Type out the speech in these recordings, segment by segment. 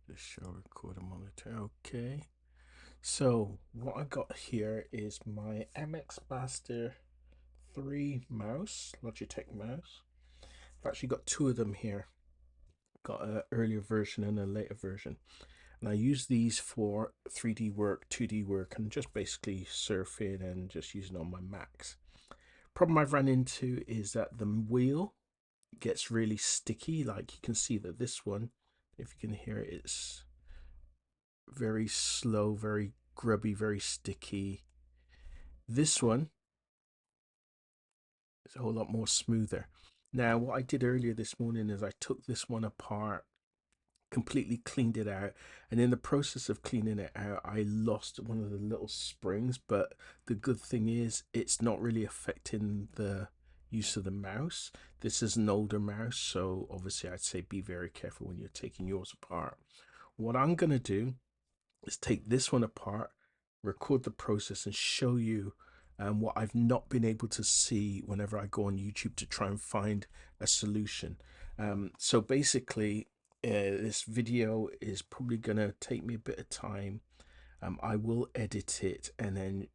Just show recorder monitor. Okay. So what I got here is my MX Master 3 mouse, Logitech mouse. I've actually got two of them here. Got an earlier version and a later version. And I use these for 3D work, 2D work, and just basically surfing and just using on my Macs. Problem I've run into is that the wheel gets really sticky. Like you can see that this one, if you can hear it, it's very slow, very grubby, very sticky. This one is a whole lot more smoother. Now, what I did earlier this morning is I took this one apart, completely cleaned it out, and in the process of cleaning it out, I lost one of the little springs. But the good thing is, it's not really affecting the use of the mouse. This is an older mouse, so obviously, I'd say be very careful when you're taking yours apart. What I'm going to do is take this one apart, record the process, and show you what I've not been able to see whenever I go on YouTube to try and find a solution. So basically, this video is probably going to take me a bit of time. I will edit it and then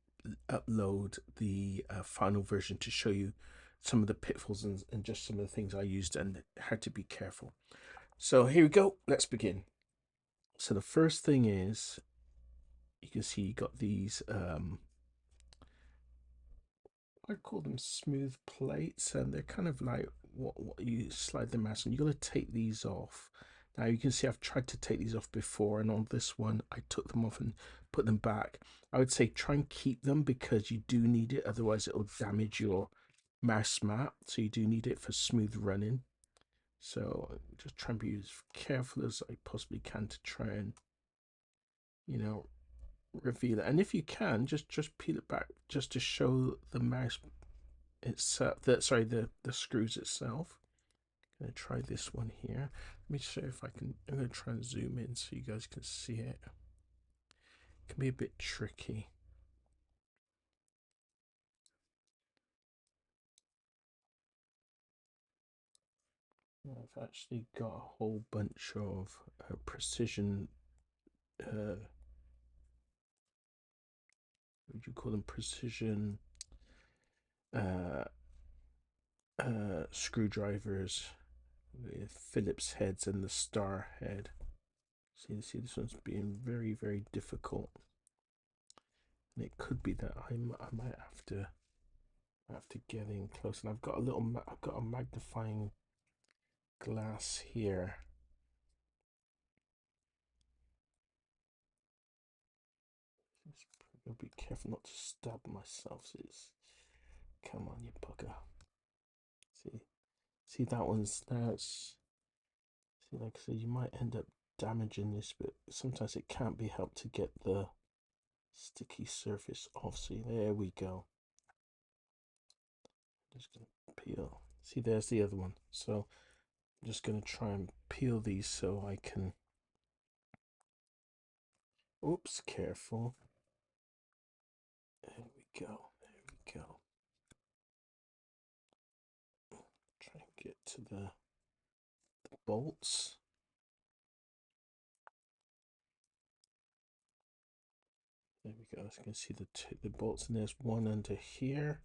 upload the final version to show you some of the pitfalls and just some of the things I used and how to be careful. So here we go. Let's begin. So the first thing is, you can see you got these I call them smooth plates, and they're kind of like what you slide them out, and you got to take these off. Now you can see I've tried to take these off before, and on this one I took them off and put them back. I would say try and keep them because you do need it, otherwise it'll damage your mouse mat. So you do need it for smooth running. So just try and be as careful as I possibly can to try and, you know, reveal it. And if you can, just peel it back just to show the mouse itself. The screws itself. I'm gonna try this one here. Let me show if I can. I'm gonna try and zoom in so you guys can see it. It can be a bit tricky. I've actually got a whole bunch of precision. What would you call them? Precision uh, screwdrivers with Phillips heads and the star head. See, this one's being very difficult, and it could be that I might have to get in close. And I've got a magnifying glass here. Just gotta be careful not to stab myself. Come on, you bugger. See that one's that's see, like I said, you might end up damaging this, but sometimes it can't be helped to get the sticky surface off. See, there we go. Just gonna peel. See, there's the other one. So I'm just gonna try and peel these so I can. Oops, careful. There we go. There we go. Try and get to the bolts. There we go. As you can see the bolts, and there's one under here.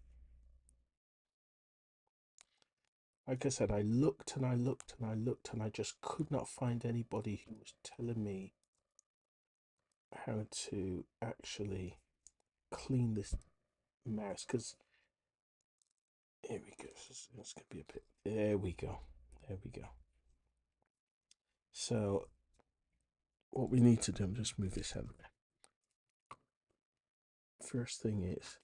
Like I said, I looked and I looked and I looked, and I just could not find anybody who was telling me how to actually clean this mouse. Because here we go. This could be a bit. There we go. There we go. So what we need to do, just move this out of the way. First thing is,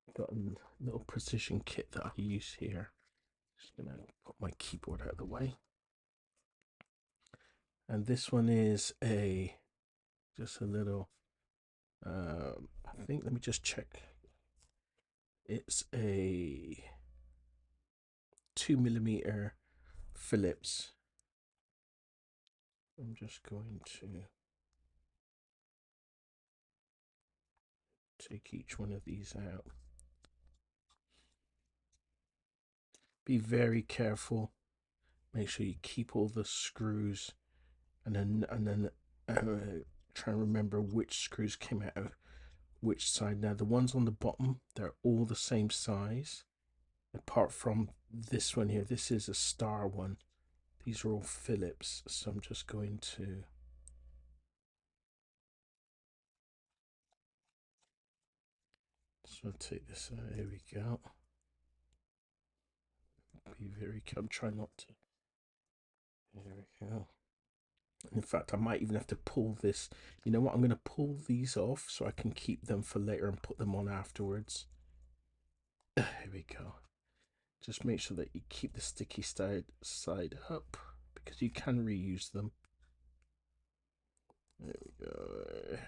I've got a little precision kit that I use here. Just gonna put my keyboard out of the way. And this one is just a little, I think, let me just check. It's a 2mm Phillips. I'm just going to take each one of these out. Be very careful. Make sure you keep all the screws and then try and remember which screws came out of which side. Now the ones on the bottom, they're all the same size, apart from this one here. This is a star one. These are all Phillips, so I'm just going to. So I'll take this out. There we go. Be very careful. Try not to. There we go. In fact, I might even have to pull this. You know what? I'm going to pull these off so I can keep them for later and put them on afterwards. Here we go. Just make sure that you keep the sticky side up because you can reuse them. There we go.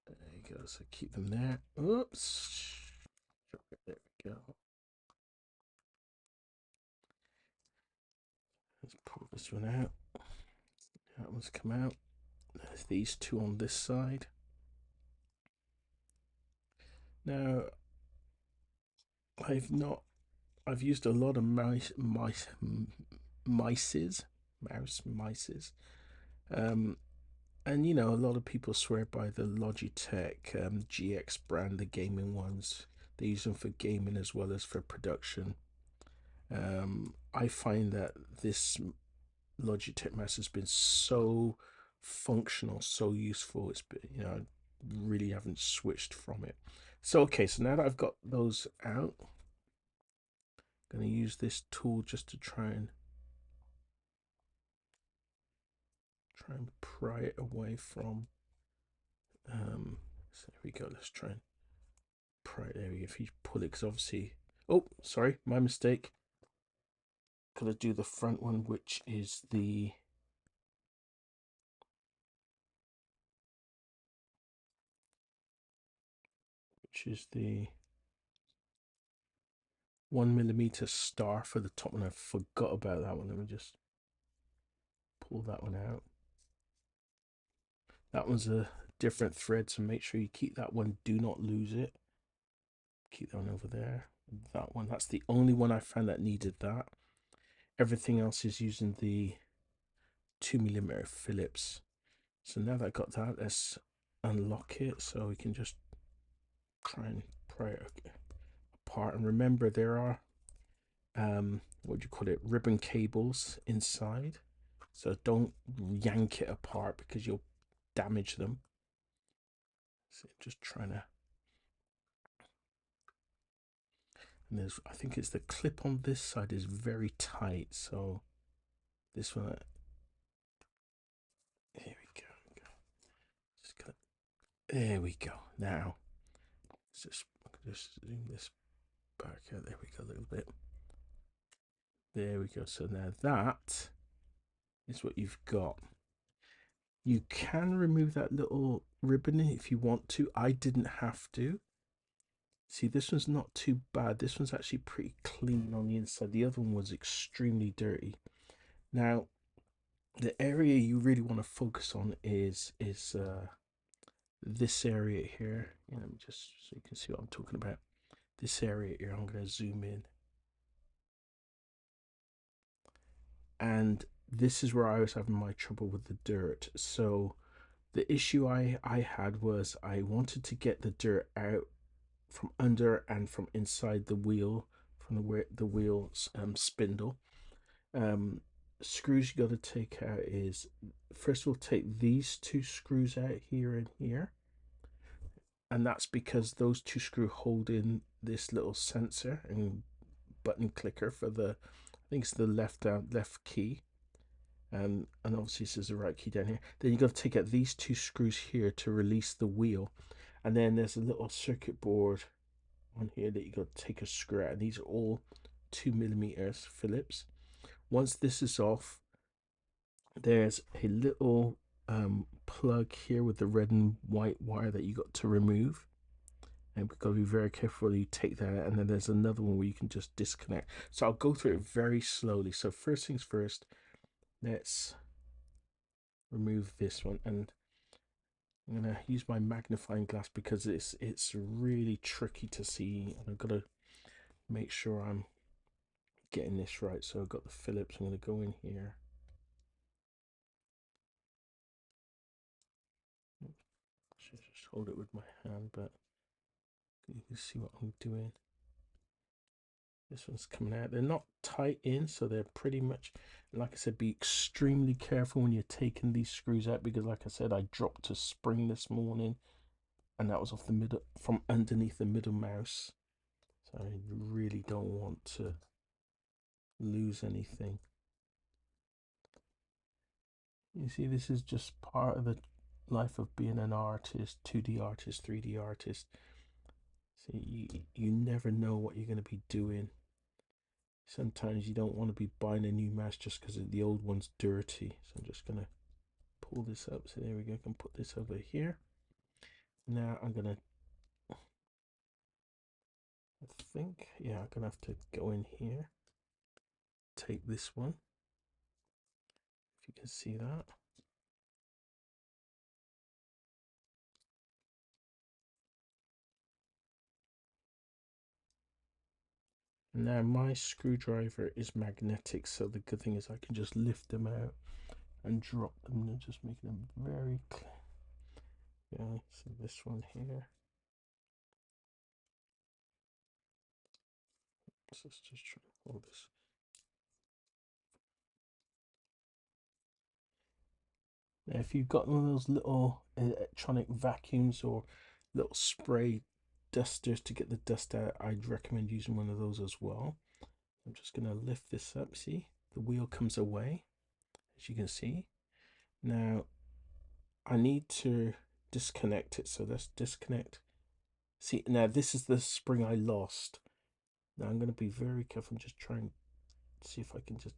There you go. So keep them there. Oops. There we go. Let's pull this one out. That one's come out. There's these two on this side. Now, I've used a lot of mices, and you know, a lot of people swear by the Logitech GX brand, the gaming ones. They use them for gaming as well as for production. I find that this Logitech mouse has been so functional, so useful. It's been, you know, I really haven't switched from it. So okay, so now that I've got those out, I'm going to use this tool just to try and pry it away from. So there we go. Let's try and pry it. There we go. If you pull it, because obviously, oh, sorry, my mistake. Gotta do the front one, which is the which is the 1mm star for the top one. I forgot about that one. Let me just pull that one out. That one's a different thread, so make sure you keep that one. Do not lose it. Keep that one over there. That one, that's the only one I found that needed that. Everything else is using the 2mm Phillips. So now that I got that, let's unlock it so we can just try and pry it apart. And remember, there are what do you call it, ribbon cables inside, so don't yank it apart because you'll damage them. So just trying to, and there's, I think it's the clip on this side is very tight, so this one, there we go, just cut, there we go. Now let's just zoom this back out. There we go, a little bit. There we go. So now that is what you've got. You can remove that little ribbon if you want to. I didn't have to. See, this one's not too bad. This one's actually pretty clean on the inside. The other one was extremely dirty. Now, the area you really want to focus on is this area here. Let me just so you can see what I'm talking about. This area here, I'm going to zoom in. And this is where I was having my trouble with the dirt. So the issue I had was I wanted to get the dirt out from under and from inside the wheel, from the wheel's spindle. Screws you got to take out is, first of all, take these two screws out here and here, and that's because those two screws hold in this little sensor and button clicker for the, I think it's the left key, and obviously this is the right key down here. Then you got to take out these two screws here to release the wheel, and then there's a little circuit board on here that you got to take a screw out, and these are all 2mm Phillips. Once this is off, there's a little plug here with the red and white wire that you got to remove, and we've got to be very careful you take that out. And then there's another one where you can just disconnect. So I'll go through it very slowly. So first things first, let's remove this one, and I'm gonna use my magnifying glass because it's really tricky to see, and I've got to make sure I'm getting this right. So I've got the Phillips. I'm gonna go in here, hold it with my hand, but you can see what I'm doing. This one's coming out. They're not tight in, so they're pretty much, like I said, be extremely careful when you're taking these screws out, because like I said, I dropped a spring this morning and that was off the middle, from underneath the middle mouse. So I really don't want to lose anything. You see, this is just part of the life of being an artist, 2D artist, 3D artist. See, you never know what you're going to be doing. Sometimes you don't want to be buying a new mouse just because the old one's dirty. So I'm just going to pull this up. So there we go. I can put this over here. Now I'm going to, I think, yeah, I'm going to have to go in here. Take this one. If you can see that. Now my screwdriver is magnetic, so the good thing is I can just lift them out and drop them and just make them very clear. Yeah, so this one here. So let's just try to hold this. Now, if you've got one of those little electronic vacuums or little spray dusters to get the dust out, I'd recommend using one of those as well. I'm just going to lift this up. See, the wheel comes away, as you can see. Now, I need to disconnect it. So let's disconnect. See, now this is the spring I lost. Now I'm going to be very careful and just try and see if I can just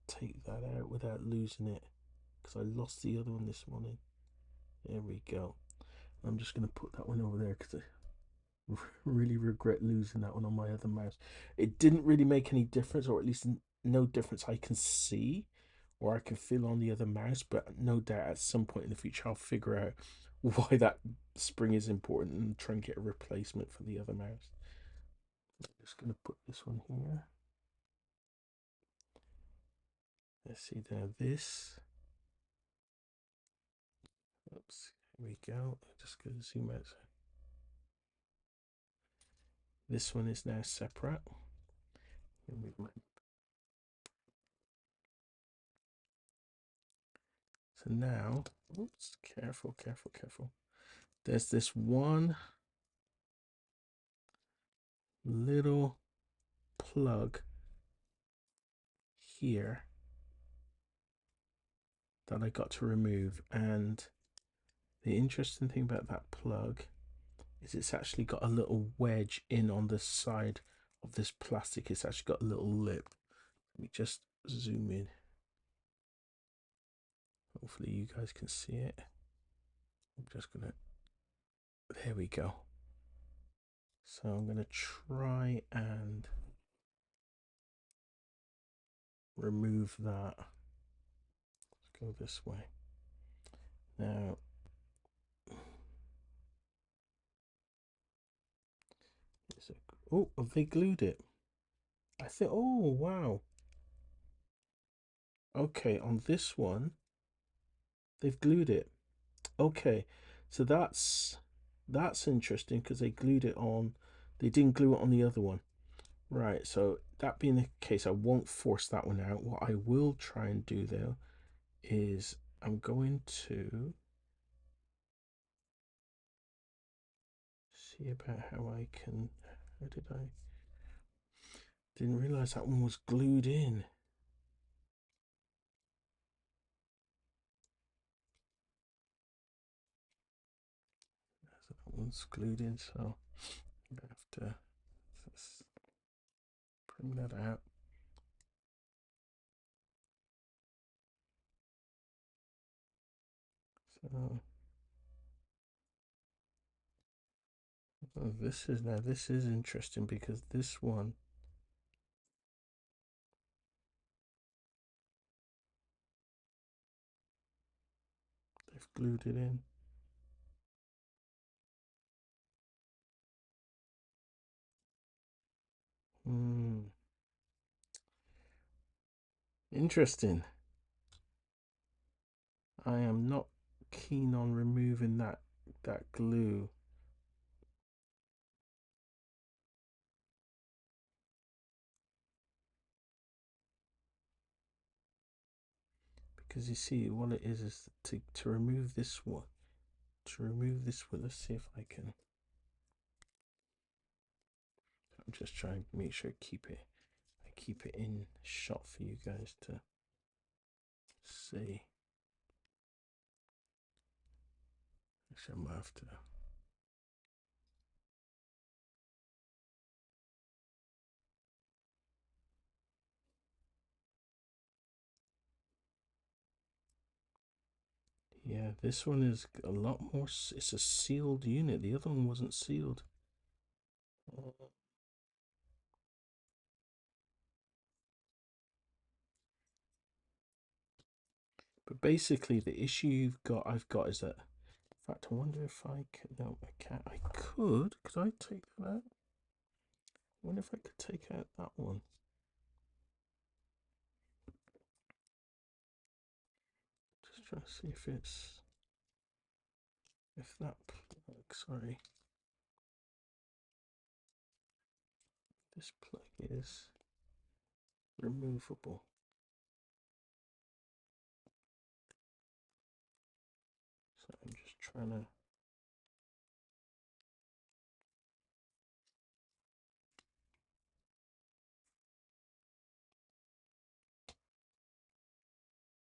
take that out without losing it, because I lost the other one this morning. There we go. I'm just going to put that one over there because I really regret losing that one on my other mouse. It didn't really make any difference, or at least no difference I can see or I can feel on the other mouse, but no doubt at some point in the future I'll figure out why that spring is important and try and get a replacement for the other mouse. I'm just going to put this one here. Let's see now this. Oops, here we go. Just going to zoom out. This one is now separate. So now, oops, careful, careful, careful. There's this one little plug here that I got to remove, and the interesting thing about that plug is it's actually got a little wedge in on the side of this plastic. It's actually got a little lip. Let me just zoom in. Hopefully you guys can see it. I'm just gonna, there we go. So I'm gonna try and remove that. Let's go this way. Now, oh, have they glued it? I think, oh, wow. Okay, on this one, they've glued it. Okay, so that's interesting because they glued it on, they didn't glue it on the other one. Right, so that being the case, I won't force that one out. What I will try and do though is I'm going to see about how I can, how did I, didn't realize that one was glued in. So that one's glued in, so I have to bring that out. So this is, now this is interesting because this one, they've glued it in. Interesting. I am not keen on removing that that glue. Because you see, what it is to remove this one. To remove this one, let's see if I can. I'm just trying to make sure I keep it in shot for you guys to see. Actually, I might have to. Yeah, this one is a lot more. It's a sealed unit. The other one wasn't sealed. But basically, the issue I've got is that. In fact, I wonder if I can. No, I can't. I could. Could I take that out? I wonder if I could take out that one. Just trying to see if it's. If that plug. Sorry. This plug is removable. So I'm just trying to.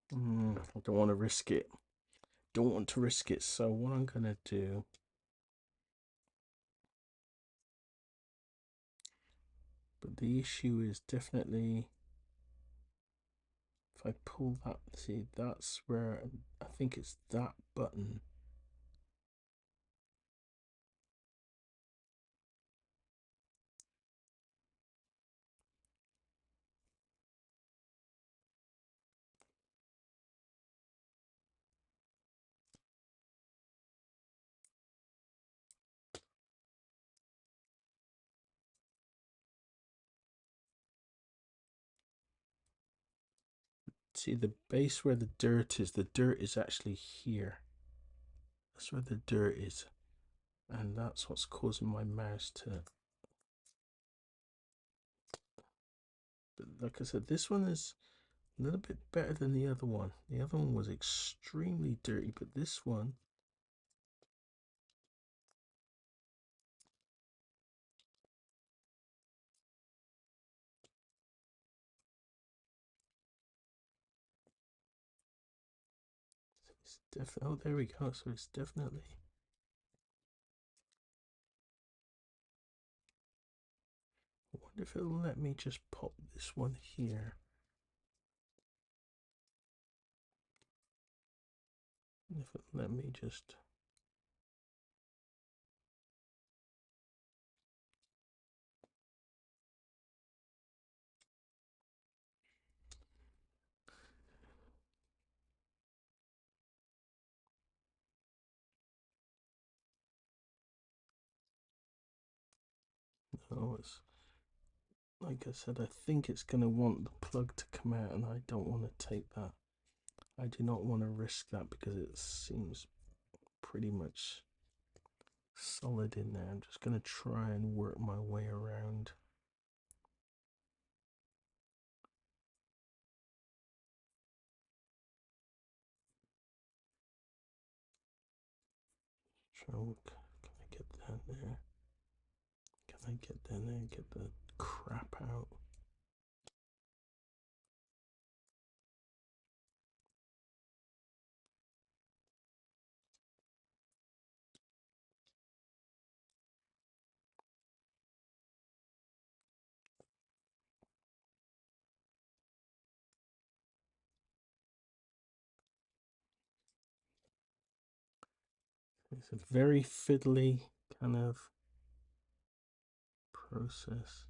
I don't want to risk it. Don't want to risk it. So what I'm gonna do. But the issue is definitely if I pull that. See, that's where I think it's that button. See the base where the dirt is actually here. That's where the dirt is. And that's what's causing my mouse to. But like I said, this one is a little bit better than the other one. The other one was extremely dirty, but this one. It's definitely. Oh, there we go. So it's definitely. I wonder if it'll let me just pop this one here. If it'll let me just. No, it's. Like I said, I think it's going to want the plug to come out, and I don't want to take that. I do not want to risk that because it seems pretty much solid in there. I'm just going to try and work my way around. Can I get down there? Can I get down there and get the crap out? It's a very fiddly kind of process.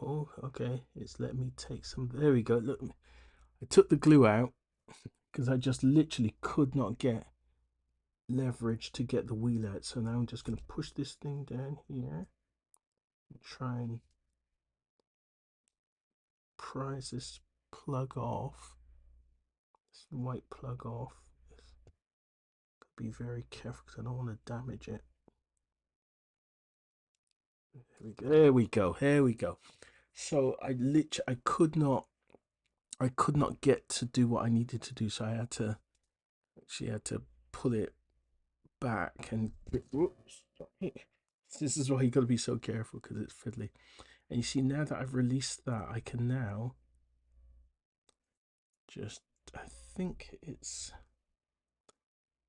Oh, okay. It's let me take some. There we go. Look, I took the glue out because I just literally could not get leverage to get the wheel out. So now I'm just going to push this thing down here and try and prise this plug off, this white plug off. Be very careful because I don't want to damage it. There we go. There we go. So I could not get to do what I needed to do. So I had to pull it back and whoops. This is why you got to be so careful because it's fiddly. And you see, now that I've released that, I can now just, I think it's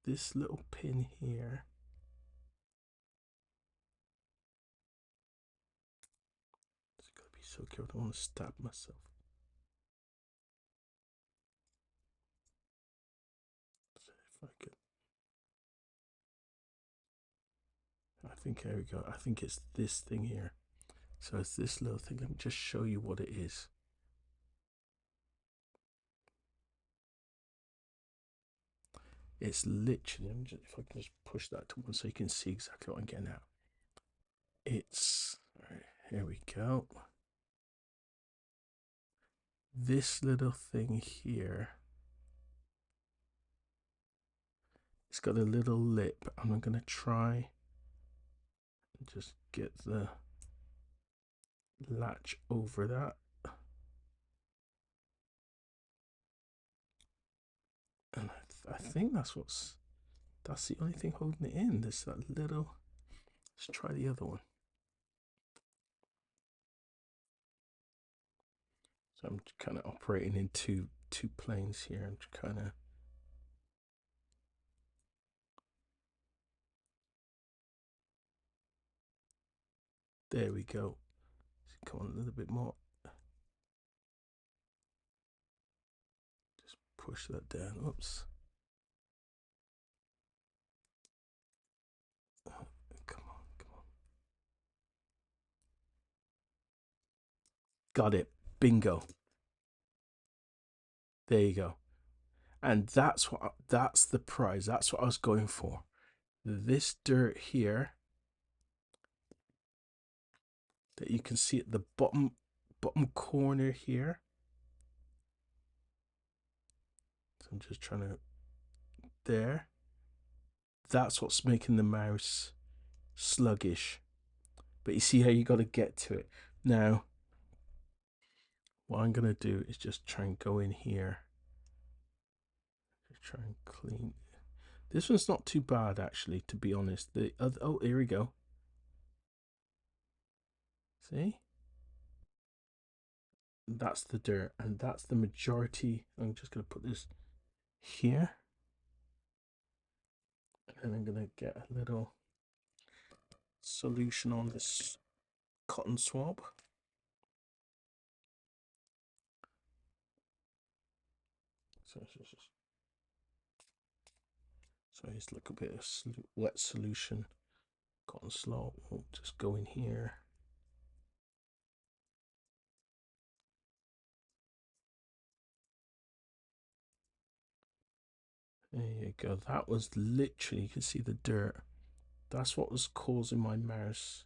this little pin here. Just gotta be so careful. I don't want to stab myself. So if I could, I think there we go. I think it's this thing here. So it's this little thing. Let me just show you what it is. It's literally, if I can just push that to one so you can see exactly what I'm getting at. It's, all right, here we go. This little thing here, it's got a little lip, and I'm going to try and just get the latch over that. And I think that's the only thing holding it in. There's that little, let's try the other one. So I'm kind of operating in two planes here. I'm kind of, there we go. Come on, a little bit more. Just push that down. Oops. Come on, come on. Got it. Bingo. There you go. And that's the prize. That's what I was going for. This dirt here that you can see at the bottom corner here. So I'm just trying to, there. That's what's making the mouse sluggish. But you see how you got to get to it. Now, what I'm going to do is just try and go in here. Just try and clean. This one's not too bad, actually, to be honest. The other, oh, here we go. See? That's the dirt, and that's the majority. I'm just going to put this here. And I'm going to get a little solution on this cotton swab. So it's like a bit of wet solution, cotton swab. We'll just go in here. There you go. That was literally, you can see the dirt. That's what was causing my mouse.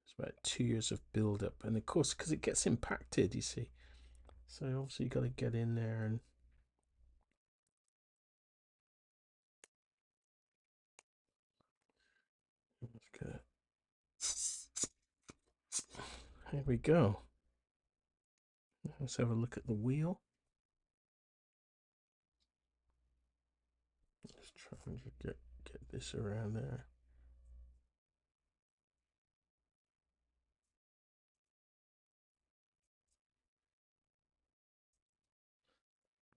It's about 2 years of build up, and of course, because it gets impacted, you see. So obviously you got to get in there and here we go. Let's have a look at the wheel. Let's try and get this around there.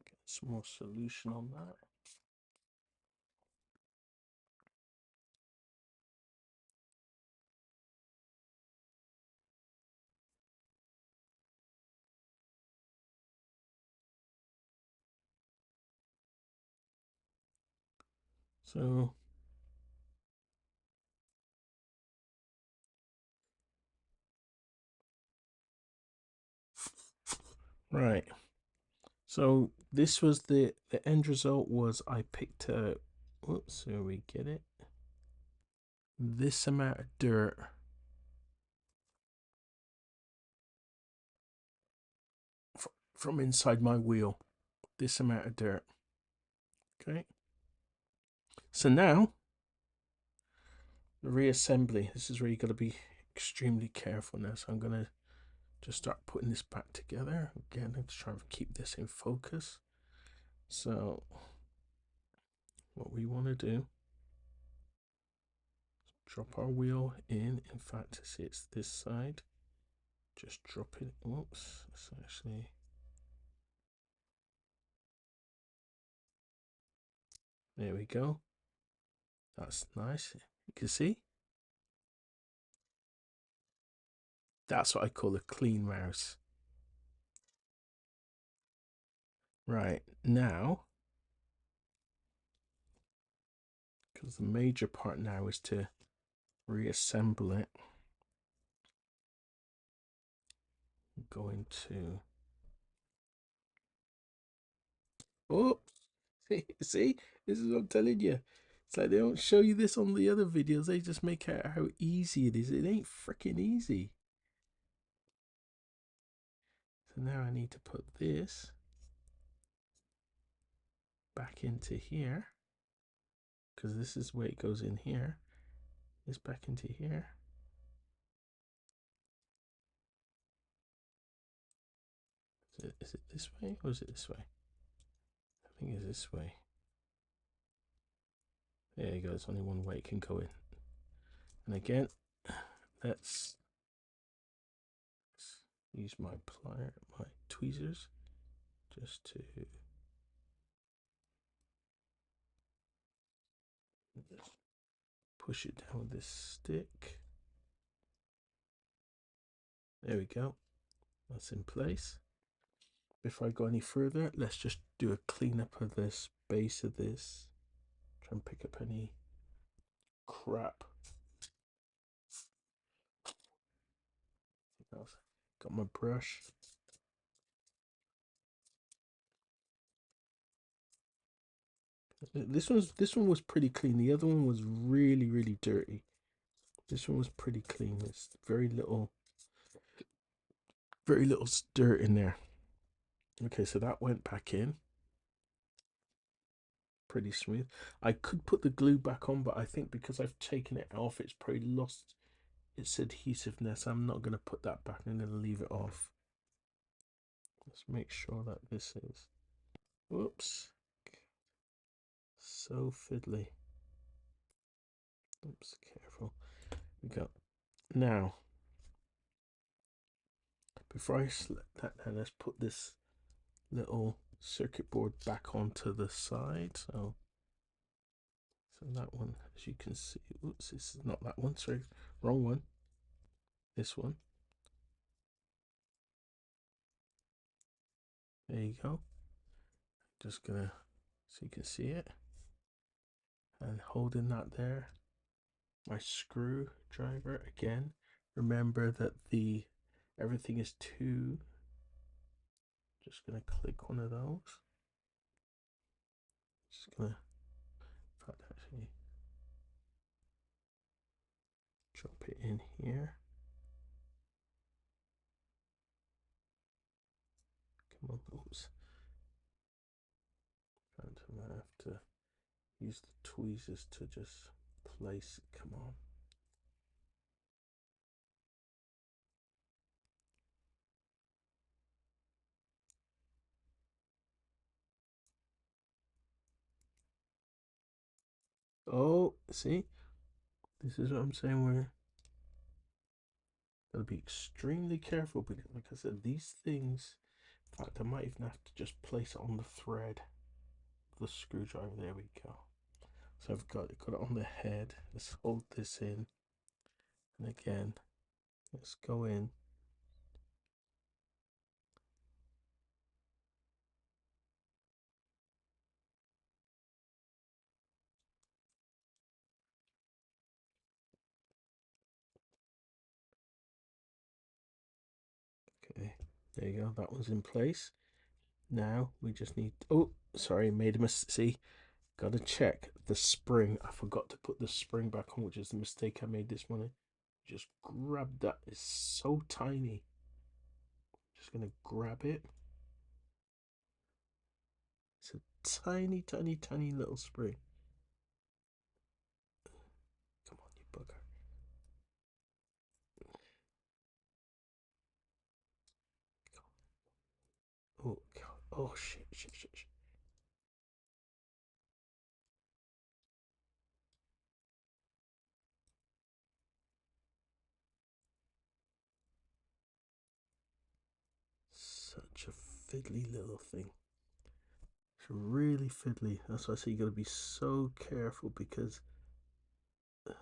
Get some more solution on that. So right. So this was the end result was I picked a, whoops, so we get it, this amount of dirt from inside my wheel, this amount of dirt. Okay, so now the reassembly, this is where you got to be extremely careful now. So I'm gonna just start putting this back together again. Let's try to keep this in focus. So what we want to do, drop our wheel in fact, see, it's this side, just drop it. Whoops, it's actually, there we go. That's nice. You can see, that's what I call a clean mouse. Right, now, because the major part now is to reassemble it, I'm going to, oh, see, this is what I'm telling you. It's like they don't show you this on the other videos. They just make out how easy it is. It ain't freaking easy. So now I need to put this back into here, because this is where it goes in here. This back into here. Is it this way or is it this way? I think it's this way. There you go. There's only one way it can go in. And again, let's use my plier, my tweezers, just to just push it down with this stick. There we go. That's in place. Before I go any further, let's just do a cleanup of this base of this. Try and pick up any crap. Got my brush. This one was pretty clean. The other one was really dirty. This one was pretty clean. There's very little dirt in there. Okay, so that went back in. Pretty smooth. I could put the glue back on, but I think because I've taken it off, it's probably lost its adhesiveness. I'm not going to put that back. I'm going to leave it off. Let's make sure that this is, whoops, so fiddly. Oops, careful. We go. Now, before I slip that down, let's put this little circuit board back onto the side. So that one, as you can see, oops, this is not that one, sorry, wrong one. This one. There you go. Just gonna, so you can see it. And holding that there, my screwdriver again. Remember that everything is two. Just gonna click one of those. Just gonna, in fact, actually, drop it in here. Come on, oops. I'm gonna have to use the tweezers to just place it. Come on. Oh, see, this is what I'm saying. We're gotta be extremely careful because, like I said, these things. In fact, I might even have to just place it on the thread of the screwdriver. There we go. So I've got it on the head. Let's hold this in, and again, let's go in. Okay, there you go. That one's in place. Now we just need. Oh, sorry, made a mistake. See, gotta check the spring. I forgot to put the spring back on, which is the mistake I made this morning. Just grab that. It's so tiny. Just gonna grab it. It's a tiny, tiny, tiny little spring. Come on, you bugger. Oh, God. Oh, shit, shit, shit, shit. Such a fiddly little thing. It's really fiddly. That's why I say you gotta be so careful because I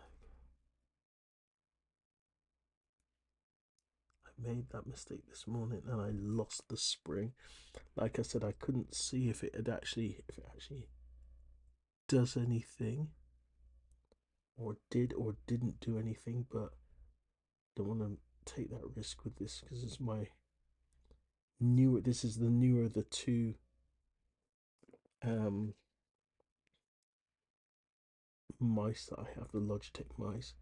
made that mistake this morning and I lost the spring. Like I said, I couldn't see if it actually does anything or did or didn't do anything, but don't want to take that risk with this because it's my newer. This is the newer of the two um mice that I have, the Logitech mice.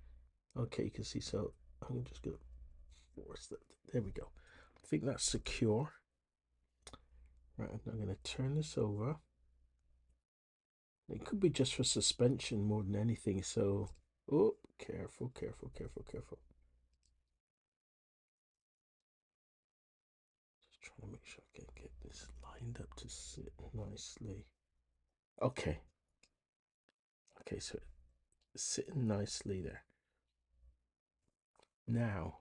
Okay, you can see. So I'm just gonna force that. There we go. I think that's secure. Right, I'm gonna turn this over. It could be just for suspension more than anything. So, oh, careful, careful, careful, careful. Just trying to make sure I can get this lined up to sit nicely. Okay, okay, so it's sitting nicely there. Now,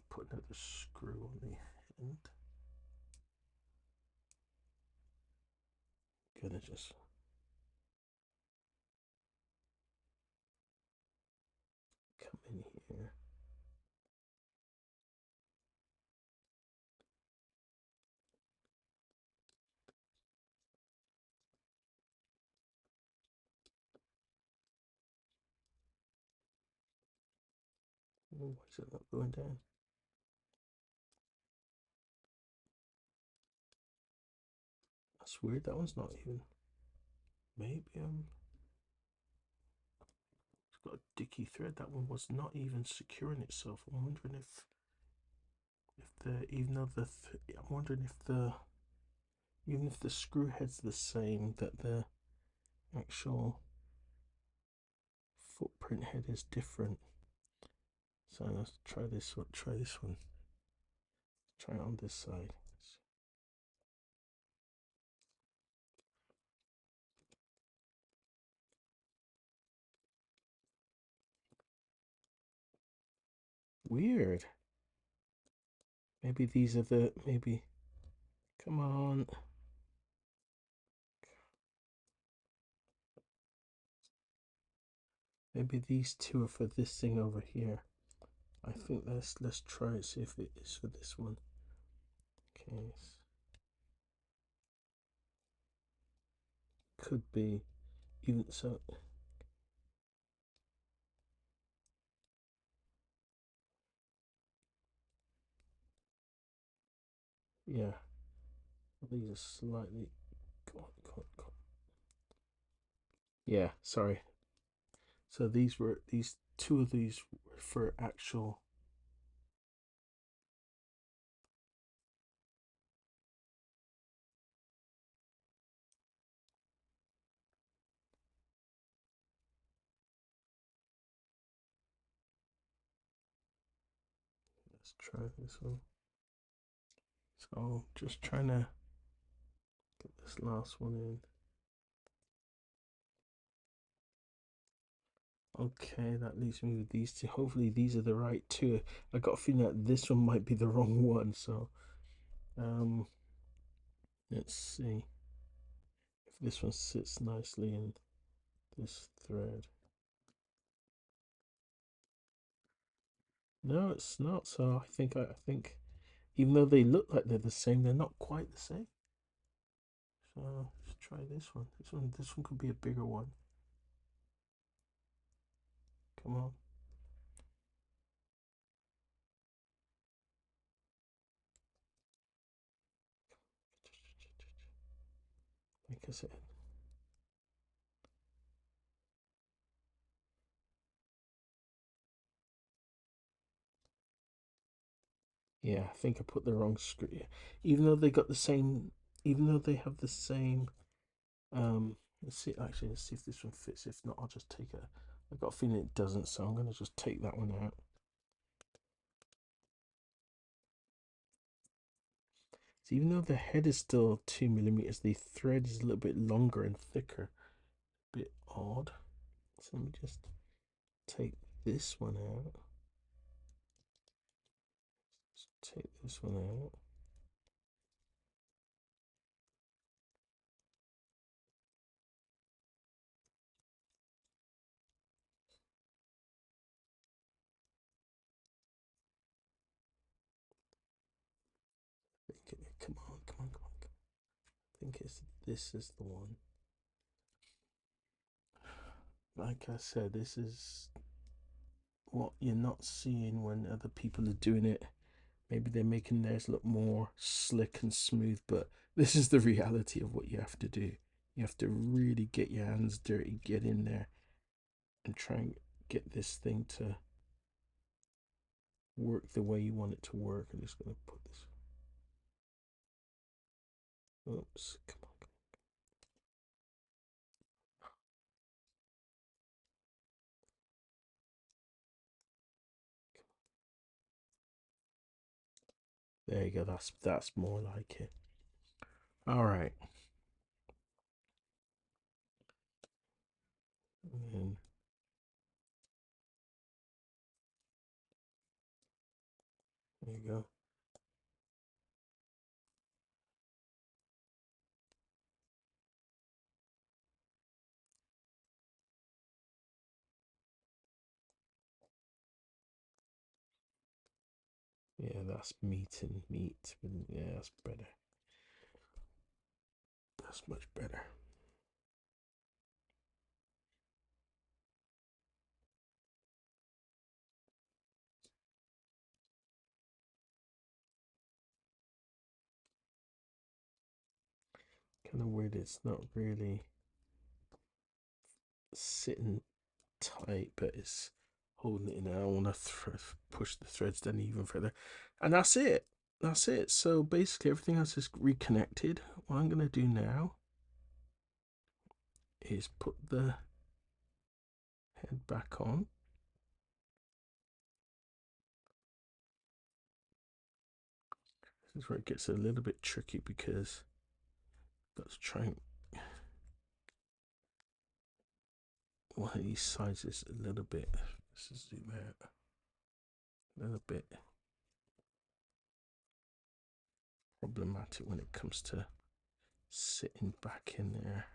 put another screw on the end. Gonna just come in here. Oh, why is it not going down? That's weird. That one's not even. Maybe it's got a dicky thread. That one was not even securing itself. I'm wondering if the even though I'm wondering if the even if the screw head's the same, that the actual footprint head is different. So let's try this one. Try this one. Try it on this side. Weird. Maybe these are the maybe. Come on. Maybe these two are for this thing over here. I think let's try it. See if it is for this one. Okay. Could be. Even so. Yeah. These are slightly. Come on, come on, come on. Yeah. Sorry. So these two of these were for actual. Let's try this one. So just trying to get this last one in. Okay, that leaves me with these two. Hopefully these are the right two. I got a feeling that this one might be the wrong one. So um, let's see if this one sits nicely in this thread. No, it's not. So I think even though they look like they're the same, they're not quite the same. So let's try this one. This one could be a bigger one. Come on. Like I said, yeah, I think I put the wrong screw. Even though they got the same, even though they have the same. Let's see. Actually, let's see if this one fits. If not, I'll just take it. I've got a feeling it doesn't, so I'm gonna just take that one out. So even though the head is still 2 millimeters, the thread is a little bit longer and thicker. A bit odd. So let me just take this one out. Just take this one out. Come on, come on, come on. I think this is the one. Like I said, this is what you're not seeing when other people are doing it. Maybe they're making theirs look more slick and smooth, but this is the reality of what you have to do. You have to really get your hands dirty, get in there, and try and get this thing to work the way you want it to work. I'm just going to put this. Oops, come on. There you go. That's more like it. All right. And there you go. Yeah, that's meat and meat. Yeah, that's better. That's much better. Kind of weird. It's not really sitting tight, but it's holding it in there. I want to push the threads down even further, and that's it. That's it. So basically, everything else is reconnected. What I'm going to do now is put the head back on. This is where it gets a little bit tricky because let's try and one of these sides is a little bit. Let's zoom out a little bit problematic when it comes to sitting back in there.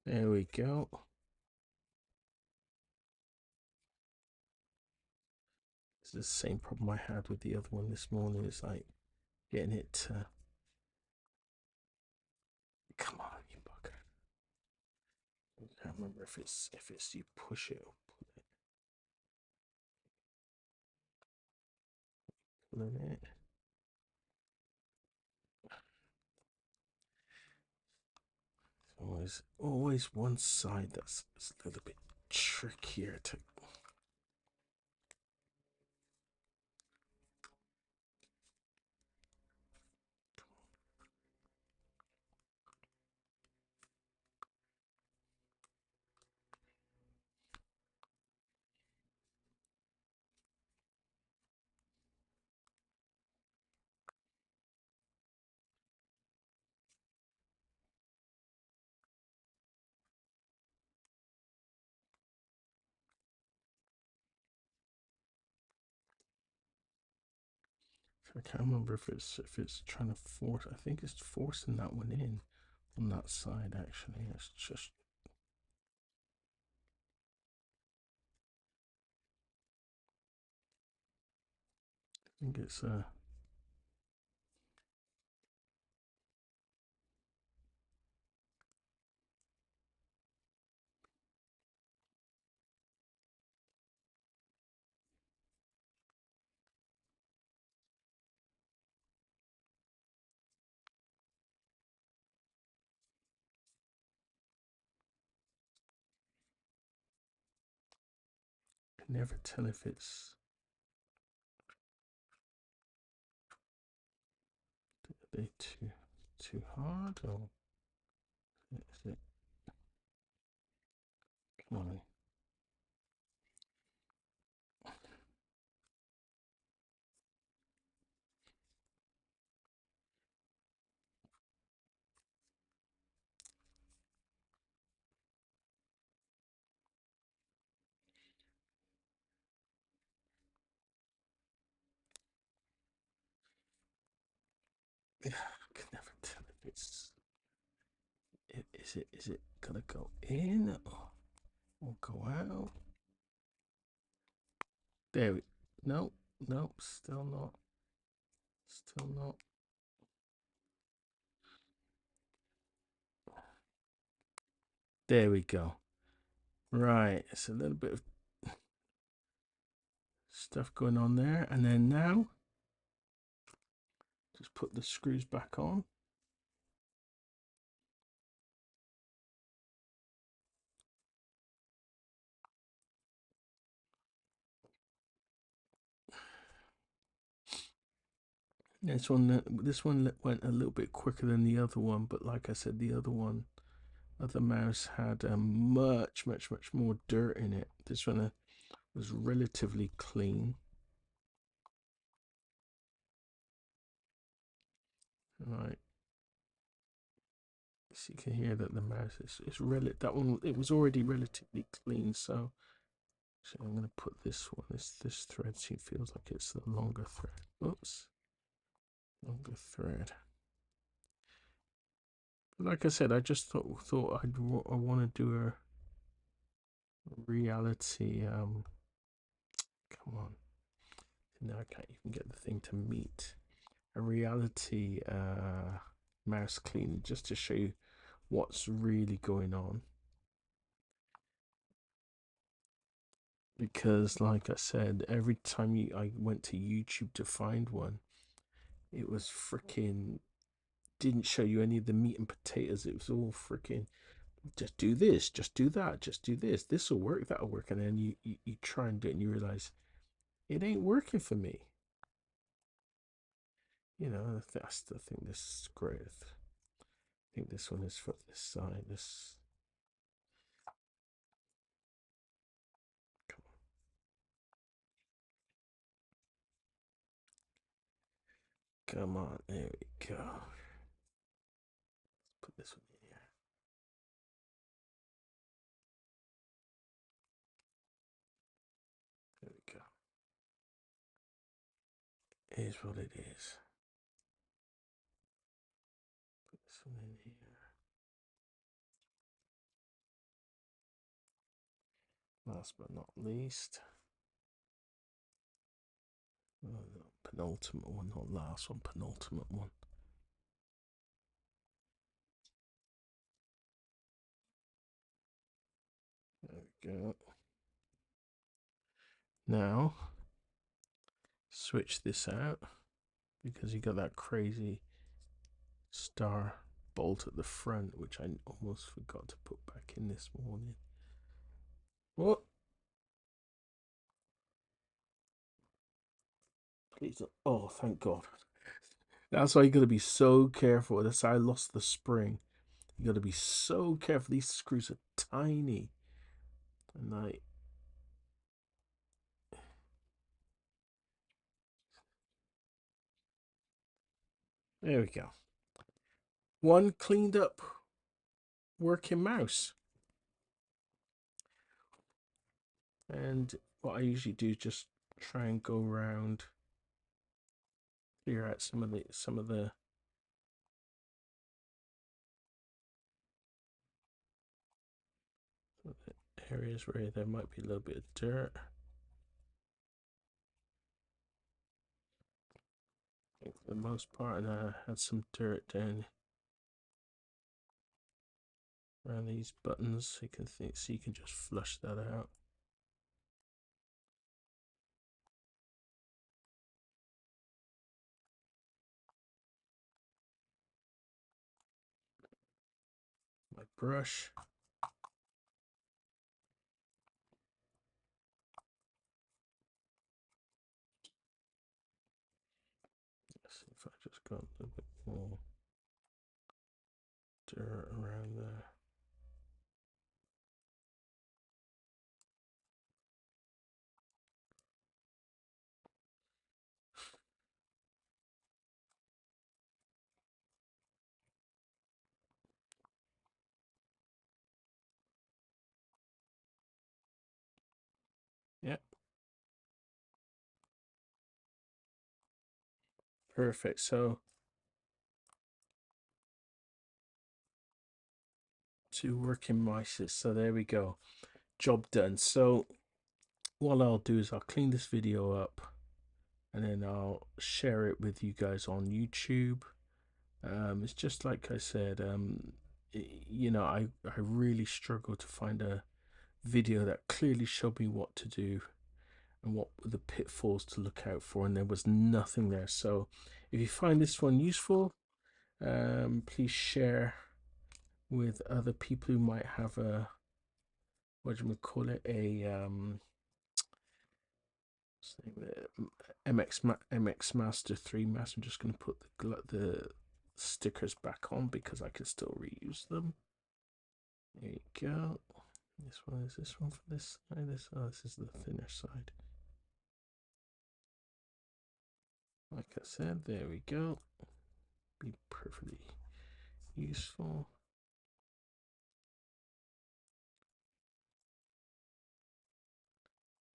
There we go. It's the same problem I had with the other one this morning. It's like getting it to come on, you bugger. I can't remember if it's you push it or pull it. Always one side that's a little bit trickier to. I can't remember if it's trying to force. I think it's forcing that one in on that side. Actually, it's just. I think it's can never tell if it's are they too hard or is it? Come on. I can never tell if it's. Is it gonna go in or go out? There we. No, no, still not. Still not. There we go. Right, it's a little bit of stuff going on there, and then now just put the screws back on. This one went a little bit quicker than the other one, but like I said, the other mouse had much more dirt in it. This one was relatively clean. Right, so you can hear that the mouse is that one. It was already relatively clean, so I'm going to put this one. This thread feels like it's the longer thread. Oops, longer thread. Like I said, I just thought I want to do a reality. Come on, now I can't even get the thing to meet a reality mouse clean, just to show you what's really going on. Because, like I said, every time I went to YouTube to find one, it was freaking didn't show you any of the meat and potatoes. It was all freaking just do this, just do that, just do this. This will work, that'll work, and then you try and do it, and you realize it ain't working for me. You know, I still think this is great. I think this one is for this side. This. Come on, there we go. Let's put this one in here. There we go. It is what it is. Put this one in here. Last but not least, penultimate one, not last one, penultimate one. There we go. Now, switch this out because you got that crazy star bolt at the front, which I almost forgot to put back in this morning. What? Please. Oh, thank God. That's why you got to be so careful. That's how I lost the spring. You got to be so careful. These screws are tiny, and there we go. One cleaned up working mouse. And what I usually do is just try and go around, clear out some of the areas where there might be a little bit of dirt. I think for the most part, and I had some dirt down around these buttons, so you can see you can just flush that out. My brush. if I just got a bit more dirt around there. Yeah, perfect. So two working mice. So there we go. Job done. So what I'll do is I'll clean this video up and then I'll share it with you guys on YouTube. It's just like I said, you know, I really struggle to find a video that clearly showed me what to do and what were the pitfalls to look out for, and there was nothing there. So if you find this one useful, please share with other people who might have a, what do we call it, a MX Master 3 mask. I'm just going to put the stickers back on because I can still reuse them. There you go. This one is this one for this side. This is the thinner side. Like I said, there we go. Be perfectly useful.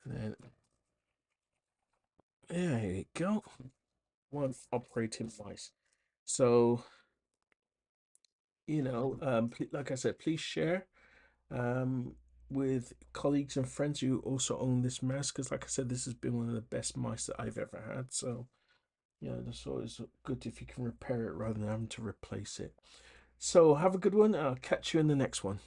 And then there you go. One operating device. So you know, like I said, please share um, with colleagues and friends who also own this mouse, because like I said, this has been one of the best mice that I've ever had. So you know, it's always good if you can repair it rather than having to replace it. So have a good one. I'll catch you in the next one.